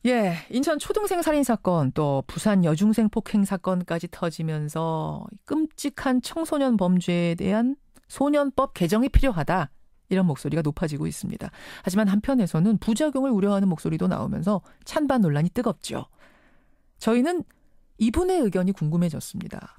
예, 인천 초등생 살인 사건 또 부산 여중생 폭행 사건까지 터지면서 끔찍한 청소년 범죄에 대한 소년법 개정이 필요하다. 이런 목소리가 높아지고 있습니다. 하지만 한편에서는 부작용을 우려하는 목소리도 나오면서 찬반 논란이 뜨겁죠. 저희는 이분의 의견이 궁금해졌습니다.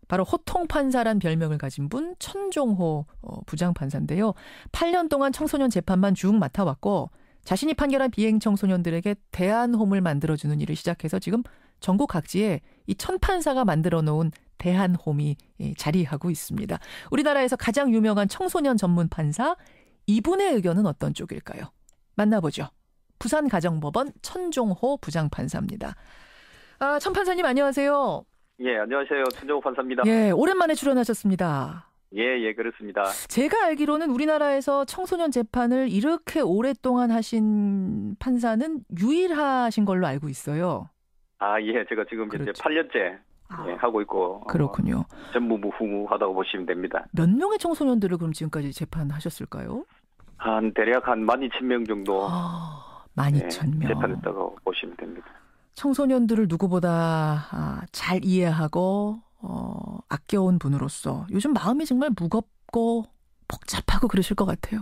바로 호통판사란 별명을 가진 분 천종호 부장판사인데요. 8년 동안 청소년 재판만 쭉 맡아왔고 자신이 판결한 비행 청소년들에게 대한홈을 만들어주는 일을 시작해서 지금 전국 각지에 이 천판사가 만들어 놓은 대한홈이 자리하고 있습니다. 우리나라에서 가장 유명한 청소년 전문 판사, 이분의 의견은 어떤 쪽일까요? 만나보죠. 부산가정법원 천종호 부장판사입니다. 아, 천판사님 안녕하세요. 예, 안녕하세요. 천종호 판사입니다. 예, 오랜만에 출연하셨습니다. 예, 그렇습니다. 제가 알기로는 우리나라에서 청소년 재판을 이렇게 오랫동안 하신 판사는 유일하신 걸로 알고 있어요. 아, 예, 제가 지금 그렇죠. 이제 8년째 하고 있고. 그렇군요. 전무후무하다고 보시면 됩니다. 몇 명의 청소년들을 그럼 지금까지 재판하셨을까요? 대략 한 12,000명 정도. 12,000명. 재판했다고 보시면 됩니다. 청소년들을 누구보다 잘 이해하고 아껴온 분으로서 요즘 마음이 정말 무겁고 복잡하고 그러실 것 같아요.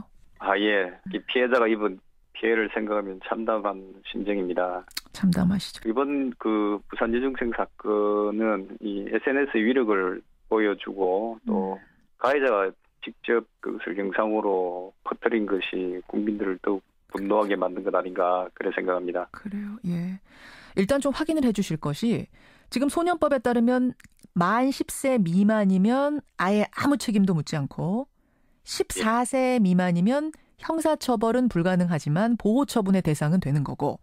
예. 이 피해자가 입은 피해를 생각하면 참담한 심정입니다. 참담하시죠. 이번 그 부산 여중생 사건은 이 SNS 위력을 보여주고 또 가해자가 직접 그것을 영상으로 퍼뜨린 것이 국민들을 더욱 분노하게 만든 것 아닌가 그래 생각합니다. 그래요. 예. 일단 좀 확인을 해 주실 것이 지금 소년법에 따르면 만 10세 미만이면 아예 아무 책임도 묻지 않고 14세 미만이면 형사처벌은 불가능하지만 보호처분의 대상은 되는 거고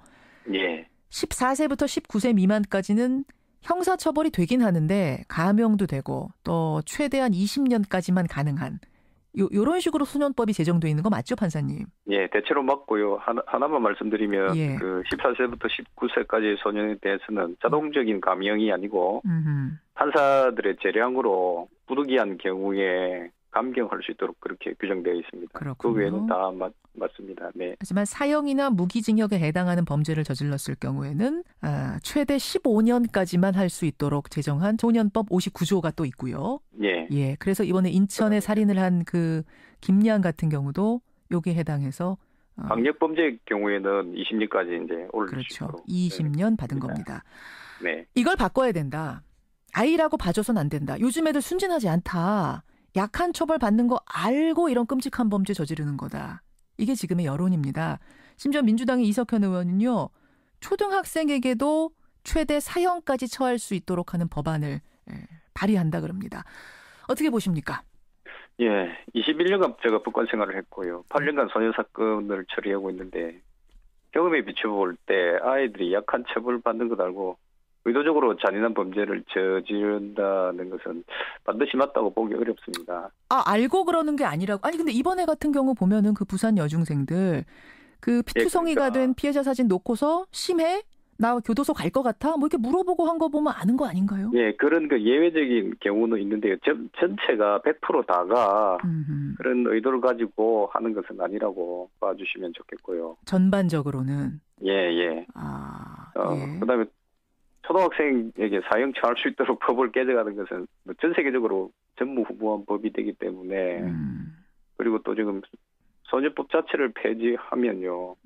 예. 14세부터 19세 미만까지는 형사처벌이 되긴 하는데 감형도 되고 또 최대한 20년까지만 가능한 요런 식으로 소년법이 제정되어 있는 거 맞죠, 판사님? 예, 대체로 맞고요. 하나만 말씀드리면 예. 그 14세부터 19세까지 소년에 대해서는 자동적인 감형이 아니고 판사들의 재량으로 부득이한 경우에 감경할 수 있도록 그렇게 규정되어 있습니다. 그렇군요. 그 외에는 다 맞습니다. 네. 하지만 사형이나 무기징역에 해당하는 범죄를 저질렀을 경우에는 최대 15년까지만 할 수 있도록 제정한 소년법 59조가 또 있고요. 예. 예. 그래서 이번에 인천에 살인을 한 그 김양 같은 경우도 여기에 해당해서 강력범죄의 경우에는 20년까지 이제 올릴 수 그렇죠. 있도록 20년 받은 겁니다. 네. 이걸 바꿔야 된다. 아이라고 봐줘선 안 된다. 요즘 애들 순진하지 않다. 약한 처벌 받는 거 알고 이런 끔찍한 범죄 저지르는 거다. 이게 지금의 여론입니다. 심지어 민주당의 이석현 의원은요. 초등학생에게도 최대 사형까지 처할 수 있도록 하는 법안을 발의한다 그럽니다. 어떻게 보십니까? 예, 21년간 제가 법관 생활을 했고요. 8년간 소년 사건을 처리하고 있는데 경험에 비춰볼 때 아이들이 약한 처벌을 받는 것 알고 의도적으로 잔인한 범죄를 저지른다는 것은 반드시 맞다고 보기 어렵습니다. 알고 그러는 게 아니라고. 아니 근데 이번에 같은 경우 보면은 그 부산 여중생들 그 피투성이가 된 피해자 사진 놓고서 심해? 나 교도소 갈 것 같아? 뭐 이렇게 물어보고 한 거 보면 아는 거 아닌가요? 예, 그런 그 예외적인 경우는 있는데요. 전체가 100% 다가 그런 의도를 가지고 하는 것은 아니라고 봐주시면 좋겠고요. 전반적으로는. 예. 예. 그다음에 초등학생에게 사형 처할 수 있도록 법을 개정하는 것은 전 세계적으로 전무후무한 법이 되기 때문에 그리고 또 지금 소년법 자체를 폐지하면요.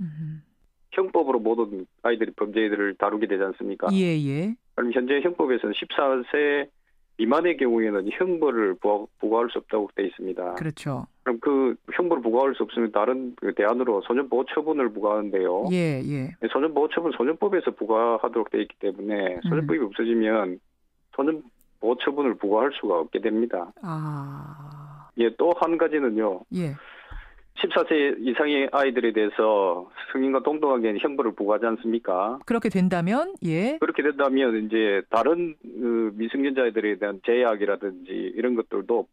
형법으로 모든 아이들이 범죄들을 다루게 되지 않습니까? 예. 그럼 현재 형법에서는 14세 미만의 경우에는 형벌을 부과할 수 없다고 되어 있습니다. 그렇죠. 그럼 그 형벌을 부과할 수 없으면 다른 그 대안으로 소년보호처분을 부과하는데요. 예. 소년보호처분 소년법에서 부과하도록 되어 있기 때문에 소년법이 없어지면 소년보호처분을 부과할 수가 없게 됩니다. 예, 또 한 가지는요. 예. 14세 이상의 아이들에 대해서 성인과 동등하게 형벌을 부과하지 않습니까? 그렇게 된다면, 예. 그렇게 된다면 이제 다른 미성년자들에 대한 제약이라든지 이런 것들도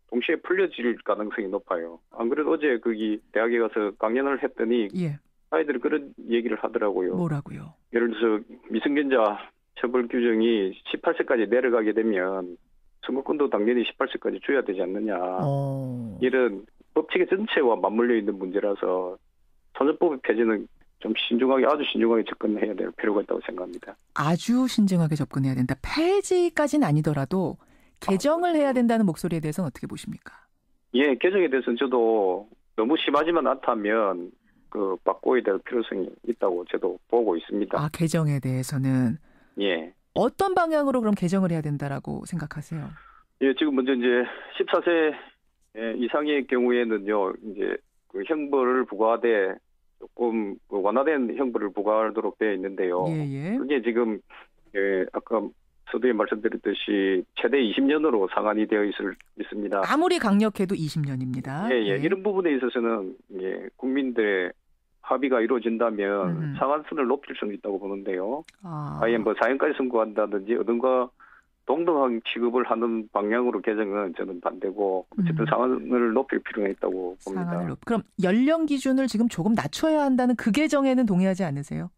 동시에 풀려질 가능성이 높아요. 안 그래도 어제 거기 대학에 가서 강연을 했더니 예. 아이들이 그런 얘기를 하더라고요. 뭐라고요? 예를 들어서 미성년자 처벌 규정이 18세까지 내려가게 되면 선거권도 당연히 18세까지 줘야 되지 않느냐. 이런 법체계 전체와 맞물려 있는 문제라서 소년법 폐지는 좀 신중하게 아주 신중하게 접근해야 될 필요가 있다고 생각합니다. 아주 신중하게 접근해야 된다. 폐지까지는 아니더라도 개정을 해야 된다는 목소리에 대해서는 어떻게 보십니까? 예, 개정에 대해서는 저도 너무 심하지만 않다면 바꿔야 될 필요성이 있다고 저도 보고 있습니다. 아, 개정에 대해서는 예. 어떤 방향으로 그럼 개정을 해야 된다라고 생각하세요? 예, 지금 먼저 이제 14세 이상의 경우에는요, 이제 그 형벌을 부과하되 조금 완화된 형벌을 부과하도록 되어 있는데요. 예. 그게 지금 아까 서두에 말씀드렸듯이 최대 20년으로 상한이 되어 있습니다. 아무리 강력해도 20년입니다. 예. 이런 부분에 있어서는 국민들의 합의가 이루어진다면 상한선을 높일 수는 있다고 보는데요. 아예 뭐 사형까지 선고한다든지 어딘가 동등한 취급을 하는 방향으로 개정은 저는 반대고 어쨌든 상한을 높일 필요가 있다고 봅니다. 그럼 연령 기준을 지금 조금 낮춰야 한다는 그 개정에는 동의하지 않으세요?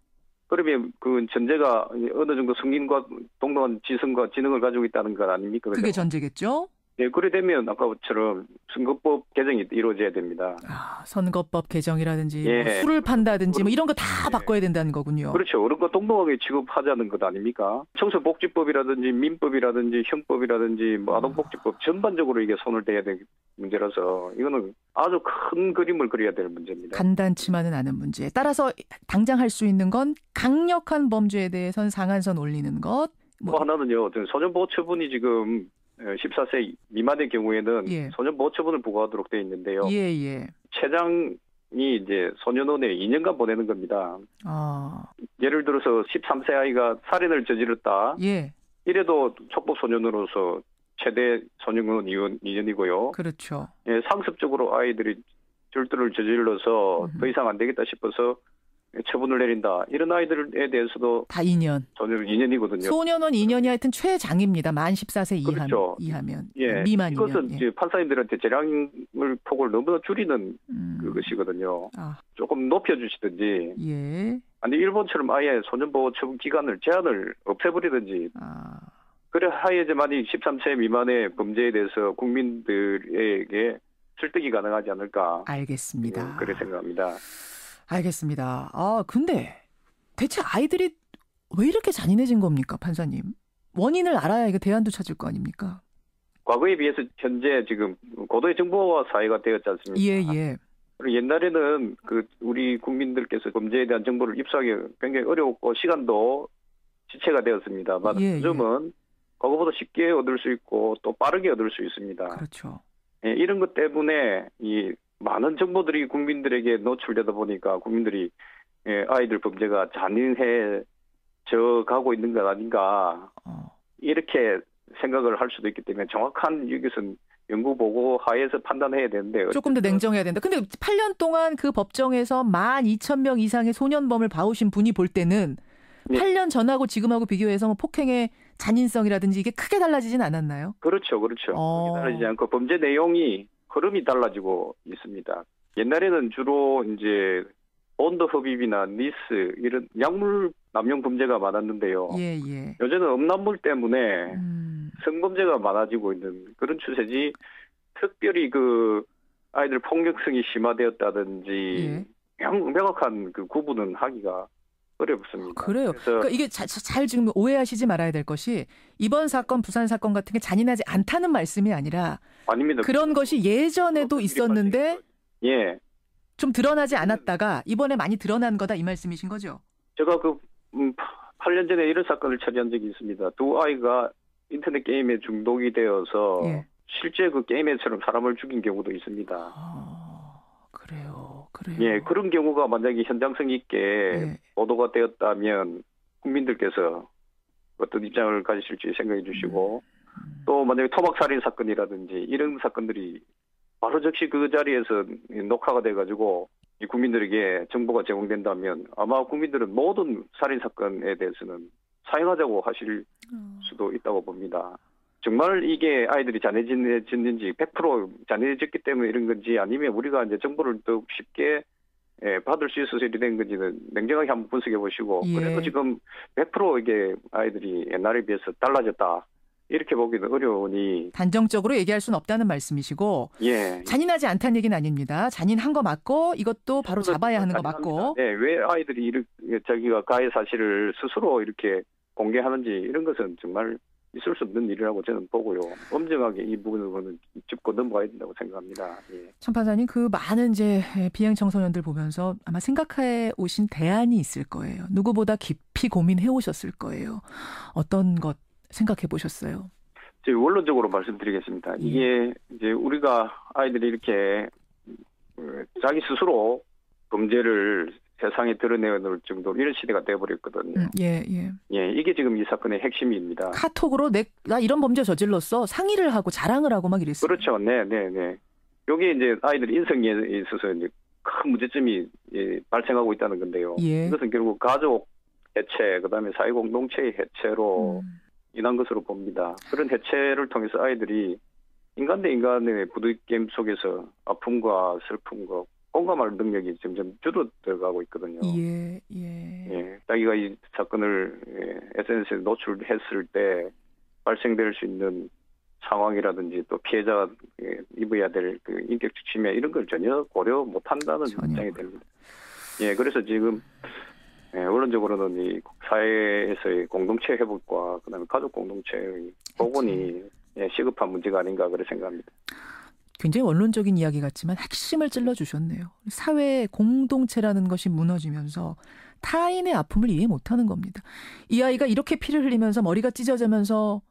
그러면 그 전제가 어느 정도 성인과 동등한 지성과 지능을 가지고 있다는 것 아닙니까? 그게 전제겠죠? 예, 그래 되면 아까처럼 선거법 개정이 이루어져야 됩니다. 선거법 개정이라든지 뭐 술을 판다든지 뭐 이런 거 다 바꿔야 된다는 거군요. 그렇죠. 그런 거 동등하게 취급하자는 것 아닙니까? 청소복지법이라든지 민법이라든지 형법이라든지 뭐 아동복지법 전반적으로 이게 손을 대야 될 문제라서 이거는 아주 큰 그림을 그려야 될 문제입니다. 간단치만은 않은 문제. 따라서 당장 할 수 있는 건 강력한 범죄에 대해서는 상한선 올리는 것. 또 하나는요. 소년보호 처분이 지금 14세 미만의 경우에는 소년보호 처분을 부과하도록 되어 있는데요. 최장이 이제 소년원에 2년간 보내는 겁니다. 예를 들어서 13세 아이가 살인을 저질렀다. 이래도 촉법 소년으로서 최대 소년원 2년이고요. 그렇죠. 예, 상습적으로 아이들이 절도를 저질러서 더 이상 안 되겠다 싶어서 처분을 내린다. 이런 아이들에 대해서도 다 2년. 소년원 2년이거든요. 소년원 2년이 하여튼 최장입니다. 만 14세 그렇죠. 이하면. 예. 미만이면. 이것은 이제 판사님들한테 재량을 폭을 너무나 줄이는 그것이거든요. 조금 높여주시든지. 아니 일본처럼 아예 소년보호 처분 기간을 제한을 없애버리든지. 그래 하여야지만이 13세 미만의 범죄에 대해서 국민들에게 설득이 가능하지 않을까. 알겠습니다. 그래 생각합니다. 알겠습니다. 근데 대체 아이들이 왜 이렇게 잔인해진 겁니까, 판사님? 원인을 알아야 이거 대안도 찾을 거 아닙니까? 과거에 비해서 현재 지금 고도의 정보화 사회가 되었지 않습니까? 그리고 옛날에는 우리 국민들께서 범죄에 대한 정보를 입수하기 굉장히 어려웠고 시간도 지체가 되었습니다만 요즘은 그거보다 쉽게 얻을 수 있고 또 빠르게 얻을 수 있습니다. 그렇죠. 예, 이런 것 때문에 이 많은 정보들이 국민들에게 노출되다 보니까 국민들이 아이들 범죄가 잔인해져 가고 있는 것 아닌가 이렇게 생각을 할 수도 있기 때문에 정확한 여기서 연구 보고 하에서 판단해야 되는데 조금 더 냉정해야 된다. 근데 8년 동안 그 법정에서 12,000명 이상의 소년범을 봐오신 분이 볼 때는 8년 전하고 지금하고 비교해서 뭐 폭행의 잔인성이라든지 이게 크게 달라지진 않았나요? 그렇죠. 크게 달라지지 않고 범죄 내용이 흐름이 달라지고 있습니다. 옛날에는 주로 이제 본드 흡입이나 니스 이런 약물 남용 범죄가 많았는데요. 요새는 음란물 때문에 성범죄가 많아지고 있는 그런 추세지 특별히 아이들 폭력성이 심화되었다든지 명확한 구분은 하기가 어렵습니다. 그래요. 그러니까 이게 잘 지금 오해하시지 말아야 될 것이 이번 사건, 부산 사건 같은 게 잔인하지 않다는 말씀이 아니라 아닙니다. 그런 것이 예전에도 있었는데 좀 드러나지 않았다가 이번에 많이 드러난 거다 이 말씀이신 거죠? 제가 8년 전에 이런 사건을 처리한 적이 있습니다. 두 아이가 인터넷 게임에 중독이 되어서 실제 그 게임에처럼 사람을 죽인 경우도 있습니다. 그래요. 예, 그런 경우가 만약에 현장성 있게 보도가 되었다면 국민들께서 어떤 입장을 가지실지 생각해 주시고 또 만약에 토막살인 사건이라든지 이런 사건들이 바로 즉시 그 자리에서 녹화가 돼가지고 이 국민들에게 정보가 제공된다면 아마 국민들은 모든 살인 사건에 대해서는 사용하자고 하실 수도 있다고 봅니다. 정말 이게 아이들이 잔인해졌는지 100% 잔인해졌기 때문에 이런 건지 아니면 우리가 이제 정보를 더욱 쉽게 받을 수 있어서 이렇게 된 건지는 냉정하게 한번 분석해 보시고 그래서 지금 100% 이게 아이들이 옛날에 비해서 달라졌다 이렇게 보기는 어려우니 단정적으로 얘기할 수는 없다는 말씀이시고 예. 잔인하지 않다는 얘기는 아닙니다. 잔인한 거 맞고 이것도 바로 잡아야 하는 거 맞고. 네, 왜 아이들이 이렇게 자기가 가해 사실을 스스로 이렇게 공개하는지 이런 것은 정말 있을 수 없는 일이라고 저는 보고요. 엄정하게 이 부분은 짚고 넘어가야 된다고 생각합니다. 예. 천 판사님, 그 많은 이제 비행 청소년들 보면서 아마 생각해 오신 대안이 있을 거예요. 누구보다 깊이 고민해 오셨을 거예요. 어떤 것 생각해 보셨어요? 원론적으로 말씀드리겠습니다. 이게 이제 우리가 아이들이 이렇게 자기 스스로 범죄를 세상에 드러내놓을 정도로 이런 시대가 되어버렸거든요. 예. 이게 지금 이 사건의 핵심입니다. 카톡으로 나 이런 범죄 저질렀어. 상의를 하고 자랑을 하고 막 이랬어요. 그렇죠. 네. 여기 이제 아이들 인성에 있어서 이제 큰 문제점이 발생하고 있다는 건데요. 예. 이것은 결국 가족 해체, 그다음에 사회 공동체의 해체로 인한 것으로 봅니다. 그런 해체를 통해서 아이들이 인간 대 인간의 부딪힘 속에서 아픔과 슬픔과 공감할 능력이 점점 줄어들어가고 있거든요. 예. 자기가 이 사건을 SNS에 노출했을 때 발생될 수 있는 상황이라든지 또 피해자가 입어야 될 그 인격적 침해 이런 걸 전혀 고려 못한다는 입장이 됩니다. 그래서 지금 원론적으로는 이 사회에서의 공동체 회복과 그다음에 가족 공동체의 복원이 시급한 문제가 아닌가 그렇게 생각합니다. 굉장히 원론적인 이야기 같지만 핵심을 찔러주셨네요. 사회 공동체라는 것이 무너지면서 타인의 아픔을 이해 못하는 겁니다. 이 아이가 이렇게 피를 흘리면서 머리가 찢어지면서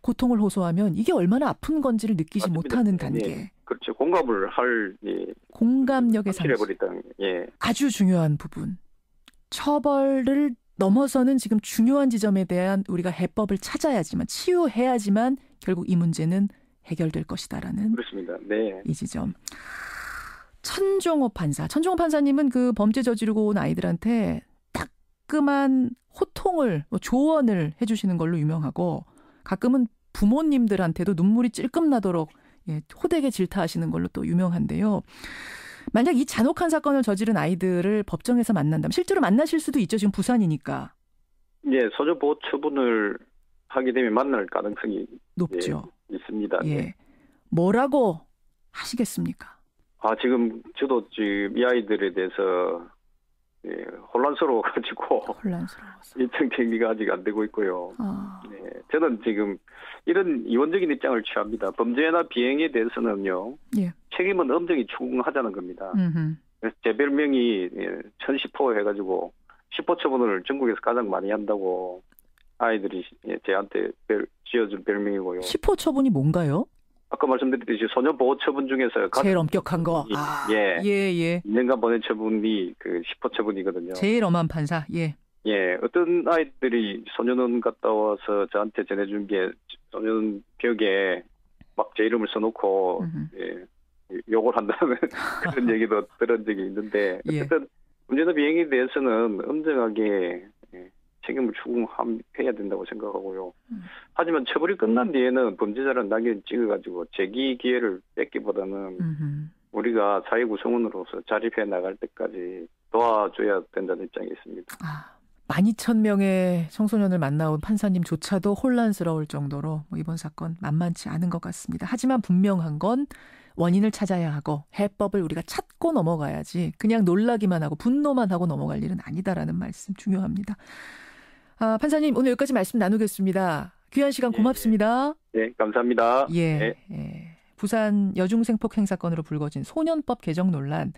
고통을 호소하면 이게 얼마나 아픈 건지를 느끼지 맞습니다. 못하는 단계. 그렇죠. 공감을 할 공감력의 상실. 아주 중요한 부분. 처벌을 넘어서는 지금 중요한 지점에 대한 우리가 해법을 찾아야지만 치유해야지만 결국 이 문제는 해결될 것이다라는. 그렇습니다. 네. 이 지점. 천종호 판사님은 그 범죄 저지르고 온 아이들한테 따끔한 호통을, 조언을 해주시는 걸로 유명하고 가끔은 부모님들한테도 눈물이 찔끔 나도록 호되게 질타하시는 걸로 또 유명한데요. 만약 이 잔혹한 사건을 저지른 아이들을 법정에서 만난다면 실제로 만나실 수도 있죠. 지금 부산이니까. 소녀 보호 처분을 하게 되면 만날 가능성이 높죠. 있습니다. 뭐라고 하시겠습니까? 지금 저도 지금 이 아이들에 대해서 혼란스러워가지고 일정 정리가 아직 안 되고 있고요. 저는 지금 이런 이원적인 입장을 취합니다. 범죄나 비행에 대해서는요. 책임은 엄정히 추궁하자는 겁니다. 그래서 제 별명이 1010호 해가지고 10호 처분을 전국에서 가장 많이 한다고 아이들이 저한테 지어준 별명이고요. 10호 처분이 뭔가요? 아까 말씀드렸듯이 소녀 보호 처분 중에서 제일 엄격한 거. 2년간 보낸 처분이 그 10호 처분이거든요. 제일 엄한 판사. 어떤 아이들이 소년원 갔다 와서 저한테 전해준 게 소년 벽에 막 제 이름을 써놓고 욕을 한다는 그런 얘기도 들은 적이 있는데 어쨌든 문제나 비행에 대해서는 엄정하게 책임을 추궁해야 된다고 생각하고요. 하지만 처벌이 끝난 뒤에는 범죄자를 낙인 찍어가지고 재기 기회를 뺏기보다는 우리가 사회 구성원으로서 자립해 나갈 때까지 도와줘야 된다는 입장이 있습니다. 12,000명의 청소년을 만나온 판사님조차도 혼란스러울 정도로 이번 사건 만만치 않은 것 같습니다. 하지만 분명한 건 원인을 찾아야 하고 해법을 우리가 찾고 넘어가야지 그냥 놀라기만 하고 분노만 하고 넘어갈 일은 아니다라는 말씀 중요합니다. 판사님 오늘 여기까지 말씀 나누겠습니다. 귀한 시간 고맙습니다. 감사합니다. 부산 여중생 폭행 사건으로 불거진 소년법 개정 논란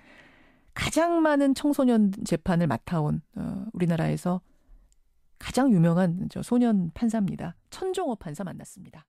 가장 많은 청소년 재판을 맡아온 우리나라에서 가장 유명한 소년 판사입니다. 천종호 판사 만났습니다.